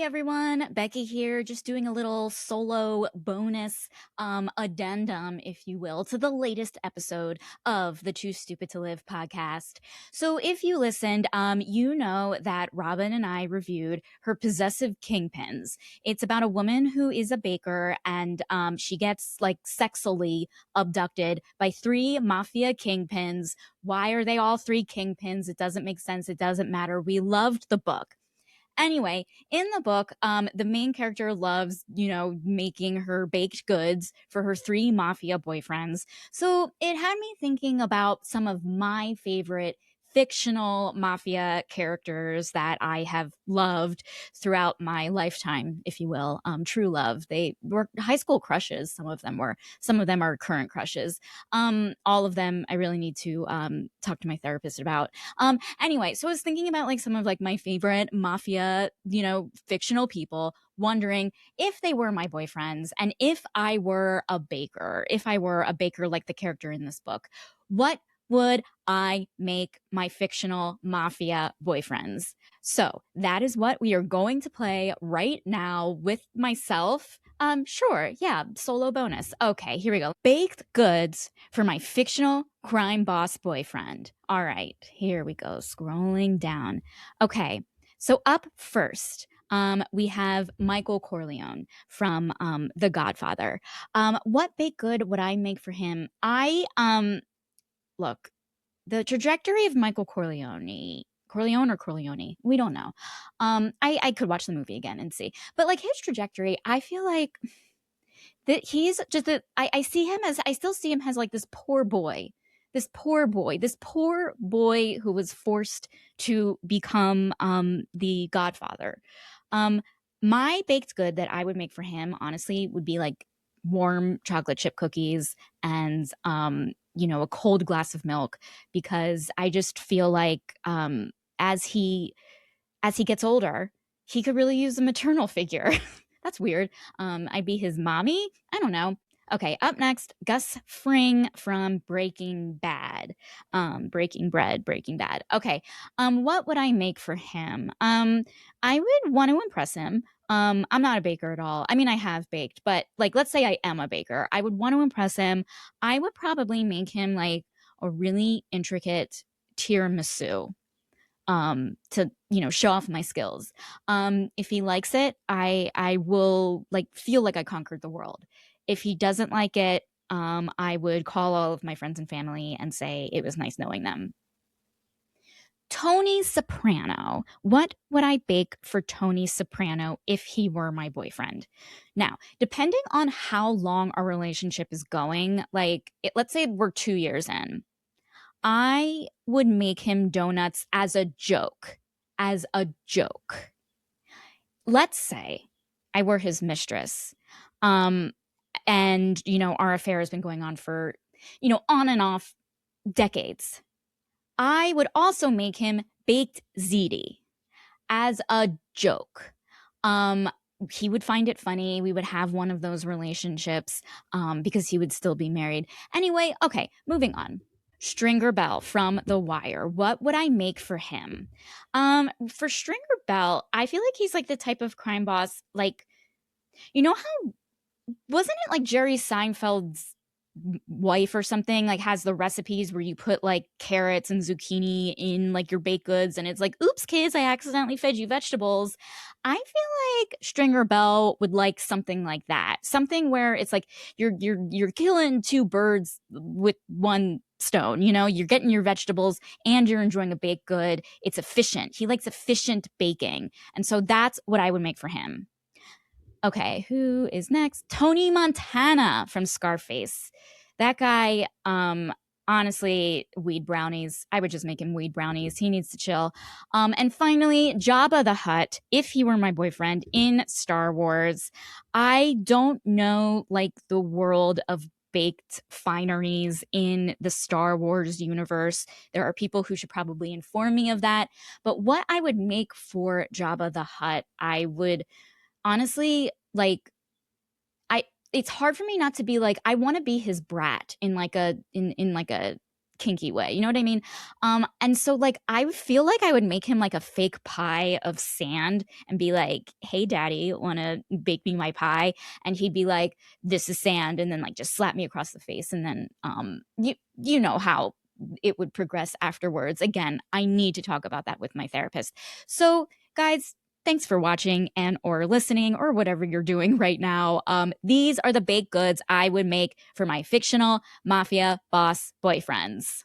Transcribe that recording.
Hey everyone, Becky here, just doing a little solo bonus addendum, if you will, to the latest episode of the Too Stupid to Live podcast. So if you listened, you know that Robin and I reviewed Her Possessive Kingpins. It's about a woman who is a baker and she gets like sexually abducted by three mafia kingpins. Why are they all three kingpins? It doesn't make sense. It doesn't matter. We loved the book. Anyway, in the book, the main character loves, making her baked goods for her three mafia boyfriends. So it had me thinking about some of my favorite fictional mafia characters that I have loved throughout my lifetime, if you will. True love. They were high school crushes. Some of them were. Some of them are current crushes. All of them I really need to talk to my therapist about. Anyway, so I was thinking about like some of like my favorite mafia, fictional people, wondering if they were my boyfriends and if I were a baker, like the character in this book, what would I make my fictional mafia boyfriends? So that is what we are going to play right now with myself. Sure, yeah, solo bonus. Okay, here we go. Baked goods for my fictional crime boss boyfriend. All right, here we go. Scrolling down. Okay, so up first, we have Michael Corleone from The Godfather. What baked good would I make for him? Look, the trajectory of Michael Corleone or Corleone, we don't know. I could watch the movie again and see, but like his trajectory, I feel like that he's just that I see him as I still see him as like this poor boy who was forced to become the Godfather. Um, my baked good that I would make for him, honestly, would be like warm chocolate chip cookies and a cold glass of milk, because I just feel like as he as he gets older, he could really use a maternal figure. That's weird. I'd be his mommy. I don't know. Okay, up next, Gus Fring from Breaking Bad. Breaking Bread, Breaking Bad. Okay, what would I make for him? I would want to impress him. I'm not a baker at all. I mean, I have baked, but like, let's say I am a baker. I would want to impress him. I would probably make him like a really intricate tiramisu to show off my skills. If he likes it, I will like feel like I conquered the world. If he doesn't like it, I would call all of my friends and family and say it was nice knowing them. Tony Soprano. What would I bake for Tony Soprano if he were my boyfriend? Now, depending on how long our relationship is going, let's say we're 2 years in, I would make him donuts as a joke. As a joke. Let's say I were his mistress. Um, and, our affair has been going on for, on and off decades. I would also make him baked ziti as a joke. Um, he would find it funny. We would have one of those relationships because he would still be married. Anyway, okay, moving on. Stringer Bell from The Wire. What would I make for him? For Stringer Bell, I feel like he's like the type of crime boss, like, how wasn't it like Jerry Seinfeld's wife or something like has the recipes where you put like carrots and zucchini in like your baked goods and it's like, oops kids, I accidentally fed you vegetables. I feel like Stringer Bell would like something like that, something where it's like you're killing two birds with one stone. You're getting your vegetables and you're enjoying a baked good. It's efficient. He likes efficient baking, and so that's what I would make for him. Okay, who is next? Tony Montana from Scarface. That guy, honestly, weed brownies. I would just make him weed brownies. He needs to chill. And finally, Jabba the Hutt, if he were my boyfriend in Star Wars. I don't know like the world of baked fineries in the Star Wars universe. There are people who should probably inform me of that. But what I would make for Jabba the Hutt, I would honestly like I it's hard for me not to be like I want to be his brat in like a kinky way. You know what I mean? And so like I feel like I would make him like a fake pie of sand and be like, "Hey, daddy, want to bake me my pie?" And he'd be like, "This is sand," and then like just slap me across the face, and then you know how it would progress afterwards. Again, I need to talk about that with my therapist. So, guys, thanks for watching and or listening or whatever you're doing right now. These are the baked goods I would make for my fictional mafia boss boyfriends.